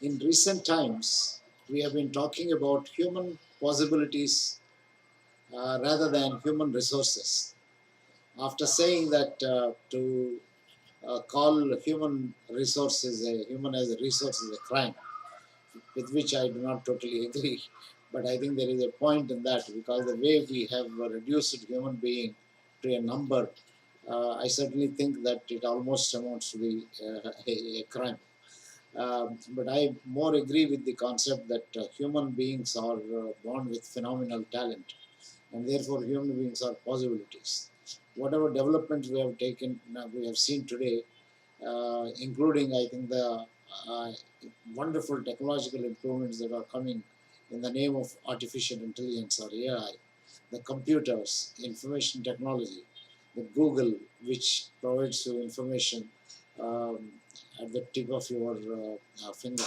In recent times, we have been talking about human possibilities rather than human resources. After saying that to call human resources a human as a resource is a crime, with which I do not totally agree. But I think there is a point in that because the way we have reduced human being to a number, I certainly think that it almost amounts to be a crime. But I more agree with the concept that human beings are born with phenomenal talent, and therefore human beings are possibilities. Whatever developments we have taken, we have seen today, including I think the uh, wonderful technological improvements that are coming in the name of artificial intelligence or AI, the computers, information technology, the Google, which provides you information um, at the tip of your finger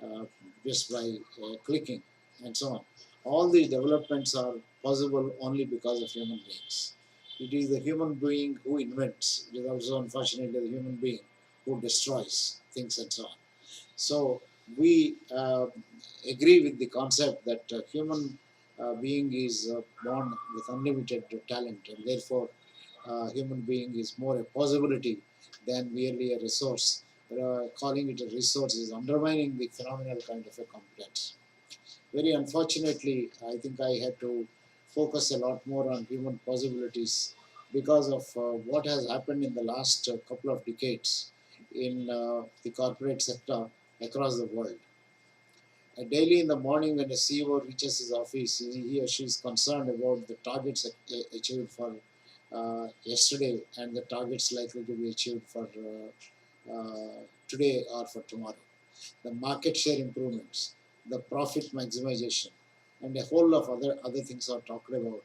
uh, just by clicking and so on. All these developments are possible only because of human beings. It is the human being who invents. It is also, unfortunately, the human being who destroys things and so on. So we agree with the concept that human being is born with unlimited talent, and therefore human being is more a possibility than merely a resource. Calling it a resource is undermining the phenomenal kind of a competence. Very unfortunately, I think I had to focus a lot more on human possibilities because of what has happened in the last couple of decades in the corporate sector across the world. Daily in the morning, when a CEO reaches his office, he or she is concerned about the targets achieved for yesterday and the targets likely to be achieved for today or for tomorrow. The market share improvements, the profit maximization, and a whole of other things are talked about.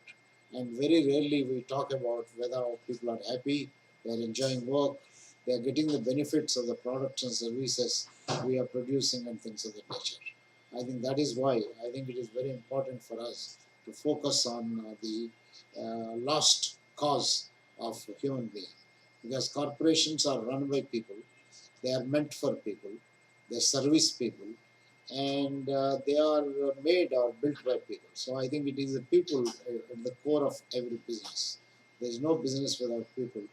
And very rarely we talk about whether people are happy, they are enjoying work, they are getting the benefits of the products and services we are producing and things of that nature. I think that is why I think it is very important for us to focus on the lost cause of human being, because corporations are run by people, they are meant for people, they service people, and they are made or built by people. So I think it is the people at the core of every business. There is no business without people,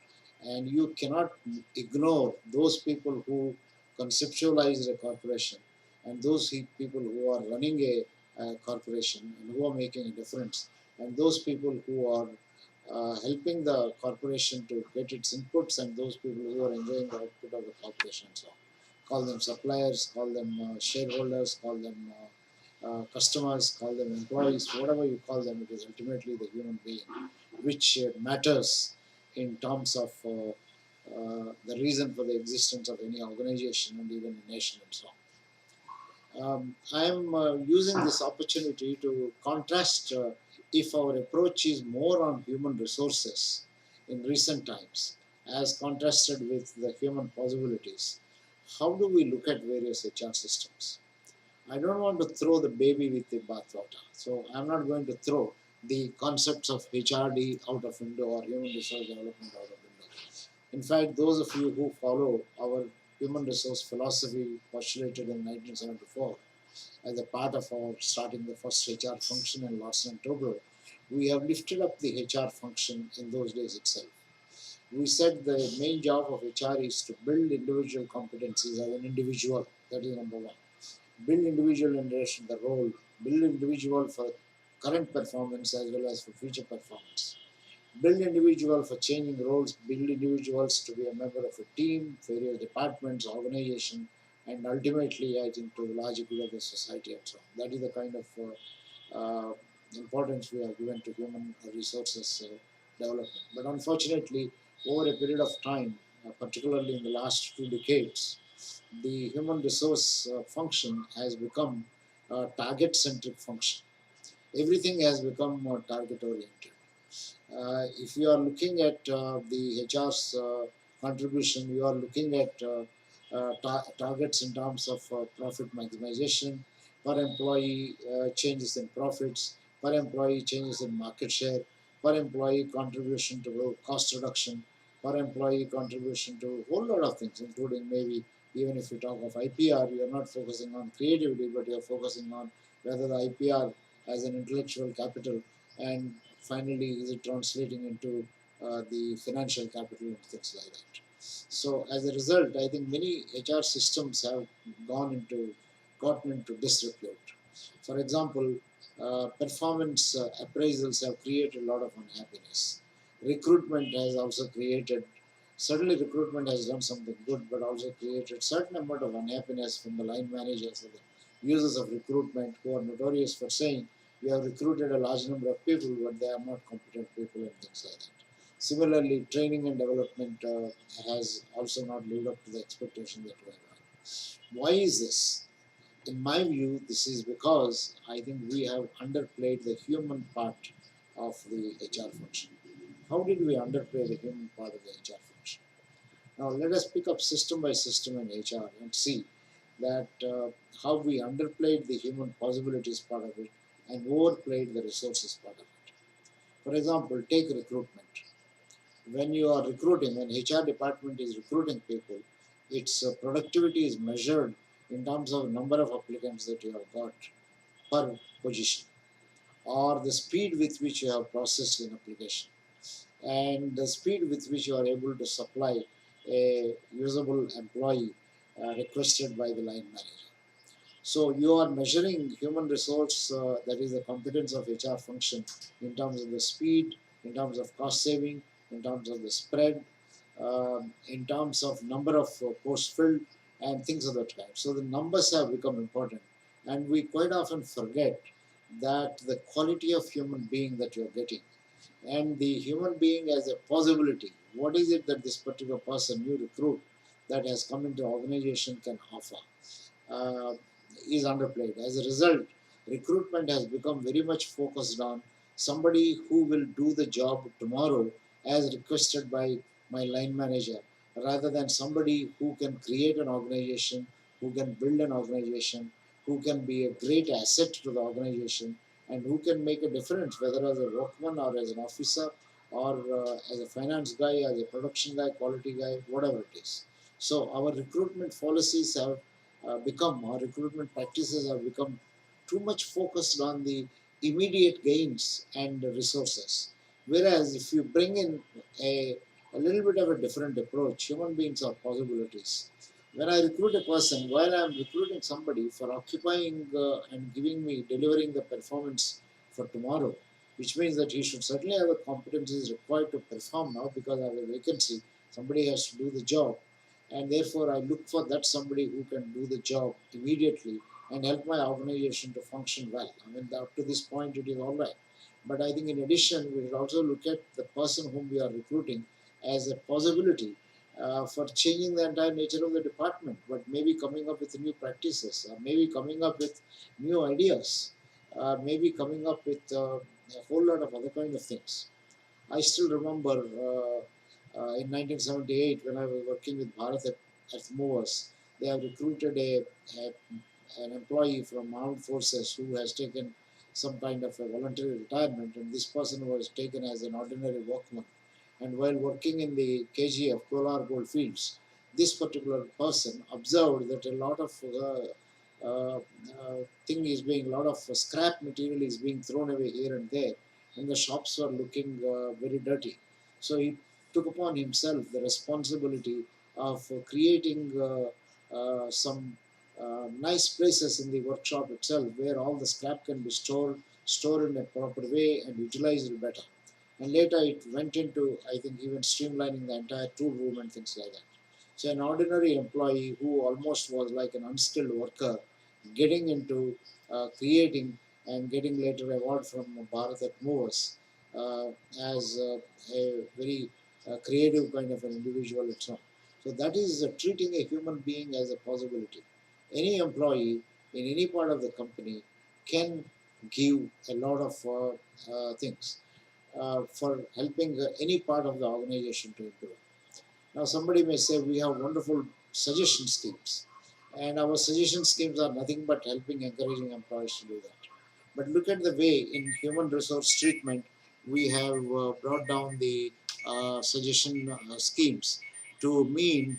and you cannot ignore those people who conceptualize a corporation and those people who are running a corporation and who are making a difference, and those people who are helping the corporation to get its inputs, and those people who are enjoying the output of the corporation. So call them suppliers, call them shareholders, call them customers, call them employees, whatever you call them, it is ultimately the human being which matters in terms of the reason for the existence of any organization and even a nation and so on. I am using this opportunity to contrast if our approach is more on human resources in recent times as contrasted with the human possibilities. How do we look at various HR systems? I don't want to throw the baby with the bathwater. So I'm not going to throw the concepts of HRD out of window or human resource development out of window. In fact, those of you who follow our human resource philosophy postulated in 1974 as a part of our starting the first HR function in Larsen and Toubro, we have lifted up the HR function in those days itself. We said the main job of HR is to build individual competencies as an individual. That is number one. Build individual in relation to the role, build individual for current performance as well as for future performance. Build individual for changing roles, build individuals to be a member of a team, various departments, organization, and ultimately, I think, to the larger good of the society and so on. That is the kind of importance we have given to human resources development. But unfortunately, over a period of time, particularly in the last 2 decades, the human resource function has become a target centric function. Everything has become more target oriented. If you are looking at the HR's contribution, you are looking at targets in terms of profit maximization, per employee changes in profits, per employee changes in market share, per employee contribution to cost reduction, per employee contribution to a whole lot of things, including maybe even if you talk of IPR, you're not focusing on creativity, but you're focusing on whether the IPR has an intellectual capital, and finally is it translating into the financial capital and things like that. So as a result, I think many HR systems have gotten into disrepute. For example, performance appraisals have created a lot of unhappiness. Recruitment has also created, certainly recruitment has done something good, but also created certain amount of unhappiness from the line managers and the users of recruitment, who are notorious for saying we have recruited a large number of people, but they are not competent people and things like that. Similarly, training and development has also not lived up to the expectation that we have. Why is this? In my view, this is because I think we have underplayed the human part of the HR function. How did we underplay the human part of the HR function? Now, let us pick up system by system in HR and see that how we underplayed the human possibilities part of it and overplayed the resources part of it. For example, take recruitment. When you are recruiting, when HR department is recruiting people, its productivity is measured in terms of number of applicants that you have got per position, or the speed with which you have processed an application, and the speed with which you are able to supply a usable employee requested by the line manager. So you are measuring human resource, that is the competence of HR function, in terms of the speed, in terms of cost saving, in terms of the spread, in terms of number of posts filled, and things of that kind. So the numbers have become important, and we quite often forget that the quality of human being that you are getting, and the human being as a possibility. What is it that this particular person you recruit that has come into organization can offer? uh, is underplayed. As a result, recruitment has become very much focused on somebody who will do the job tomorrow as requested by my line manager, rather than somebody who can create an organization, who can build an organization, who can be a great asset to the organization, and who can make a difference, whether as a workman or as an officer or as a finance guy, as a production guy, quality guy, whatever it is. So our recruitment policies have our recruitment practices have become too much focused on the immediate gains and resources. Whereas if you bring in a little bit of a different approach, human beings are possibilities. When I recruit a person, while I'm recruiting somebody for occupying and giving me, delivering the performance for tomorrow, which means that he should certainly have the competencies required to perform now because I have a vacancy. Somebody has to do the job, and therefore I look for that somebody who can do the job immediately and help my organization to function well. I mean, up to this point, it is all right. But I think in addition, we should also look at the person whom we are recruiting as a possibility for changing the entire nature of the department, but maybe coming up with new practices, or maybe coming up with new ideas, maybe coming up with a whole lot of other kind of things. I still remember in 1978 when I was working with Bharat at Movers, they have recruited an employee from armed forces who has taken some kind of a voluntary retirement, and this person was taken as an ordinary workman. And while working in the KGF, Kolar Gold Fields, this particular person observed that a lot of a lot of scrap material is being thrown away here and there, and the shops were looking very dirty. So he took upon himself the responsibility of creating some nice places in the workshop itself where all the scrap can be stored in a proper way and utilized better. And later it went into, I think, even streamlining the entire tool room and things like that. So an ordinary employee who almost was like an unskilled worker getting into creating and getting later award from Bharat at Movers as a very creative kind of an individual and so on. So that is treating a human being as a possibility. Any employee in any part of the company can give a lot of things for helping any part of the organization to improve. Now, somebody may say we have wonderful suggestion schemes, and our suggestion schemes are nothing but helping, encouraging employees to do that. But look at the way in human resource treatment we have brought down the suggestion schemes to mean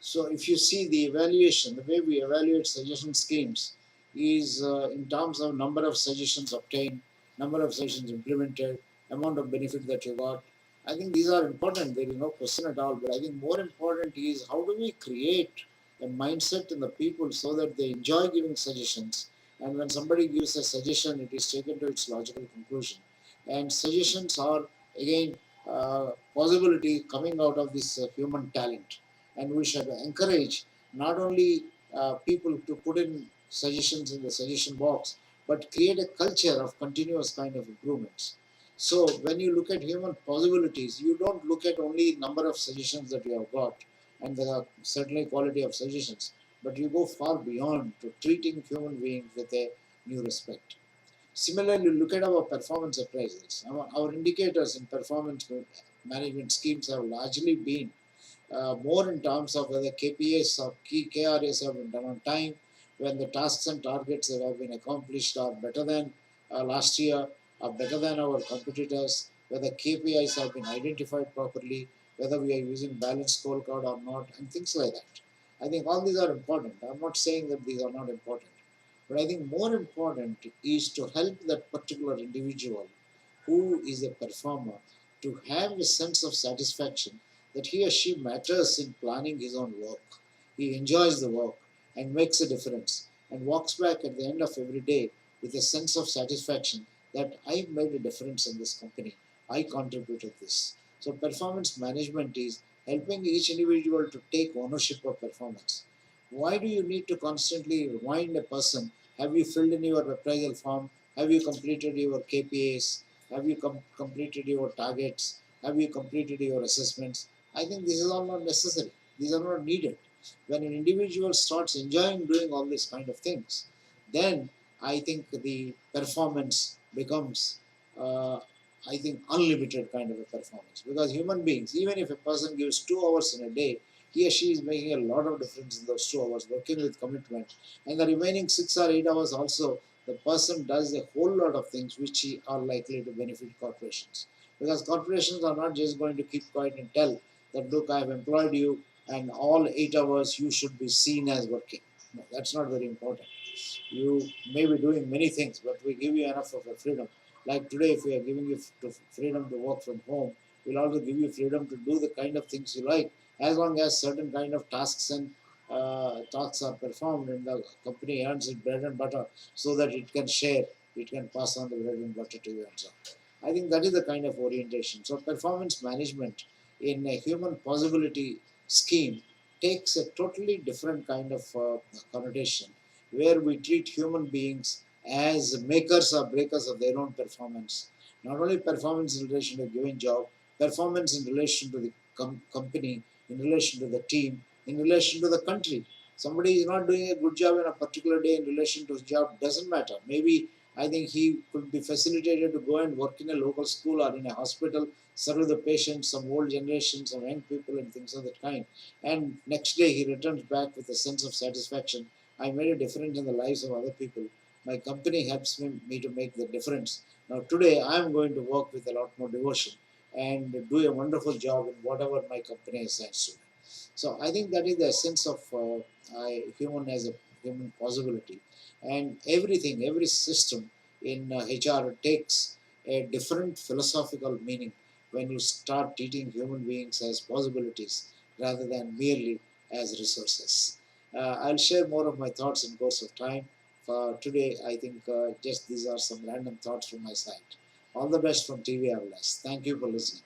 so if you see the evaluation, the way we evaluate suggestion schemes is in terms of number of suggestions obtained, number of suggestions implemented, amount of benefit that you got. I think these are important. There is no question at all. But I think more important is how do we create a mindset in the people so that they enjoy giving suggestions. And when somebody gives a suggestion, it is taken to its logical conclusion. And suggestions are again possibility coming out of this human talent, and we should encourage not only people to put in suggestions in the suggestion box, but create a culture of continuous kind of improvements. So when you look at human possibilities, you don't look at only number of suggestions that you have got and the certainly quality of suggestions, but you go far beyond to treating human beings with a new respect. Similarly, look at our performance appraisals. Our indicators in performance management schemes have largely been more in terms of whether KPIs or key KRAs have been done on time, when the tasks and targets that have been accomplished are better than last year, are better than our competitors, whether KPIs have been identified properly, whether we are using balanced scorecard or not, and things like that. I think all these are important. I'm not saying that these are not important, but I think more important is to help that particular individual who is a performer to have a sense of satisfaction that he or she matters in planning his own work. He enjoys the work and makes a difference and walks back at the end of every day with a sense of satisfaction that I made a difference in this company. I contributed this. So performance management is helping each individual to take ownership of performance. Why do you need to constantly remind a person, have you filled in your appraisal form? Have you completed your KPAs? Have you completed your targets? Have you completed your assessments? I think this is all not necessary. These are not needed. When an individual starts enjoying doing all these kind of things, then I think the performance becomes, I think, unlimited kind of a performance. Because human beings, even if a person gives 2 hours in a day, he or she is making a lot of difference in those 2 hours, working with commitment. And the remaining 6 or 8 hours also, the person does a whole lot of things which are likely to benefit corporations. Because corporations are not just going to keep quiet and tell that, look, I have employed you and all 8 hours you should be seen as working. No, that's not very important. You may be doing many things, but we give you enough of a freedom. Like today, if we are giving you freedom to work from home, we'll also give you freedom to do the kind of things you like, as long as certain kind of tasks and tasks are performed and the company earns its bread and butter so that it can share, it can pass on the bread and butter to you and so on. I think that is the kind of orientation. So performance management in a human possibility scheme takes a totally different kind of connotation, where we treat human beings as makers or breakers of their own performance. Not only performance in relation to a given job, performance in relation to the company, in relation to the team, in relation to the country. Somebody is not doing a good job in a particular day in relation to his job, doesn't matter. Maybe I think he could be facilitated to go and work in a local school or in a hospital, serve the patients, some old generation, some young people, and things of that kind. And next day he returns back with a sense of satisfaction. I made a difference in the lives of other people. My company helps me to make the difference. Now today I am going to work with a lot more devotion and do a wonderful job in whatever my company assigns to me. So I think that is the essence of human as a human possibility. And everything, every system in HR takes a different philosophical meaning when you start treating human beings as possibilities rather than merely as resources. I'll share more of my thoughts in course of time. For today, I think just these are some random thoughts from my side. All the best from TV Avlas. Thank you for listening.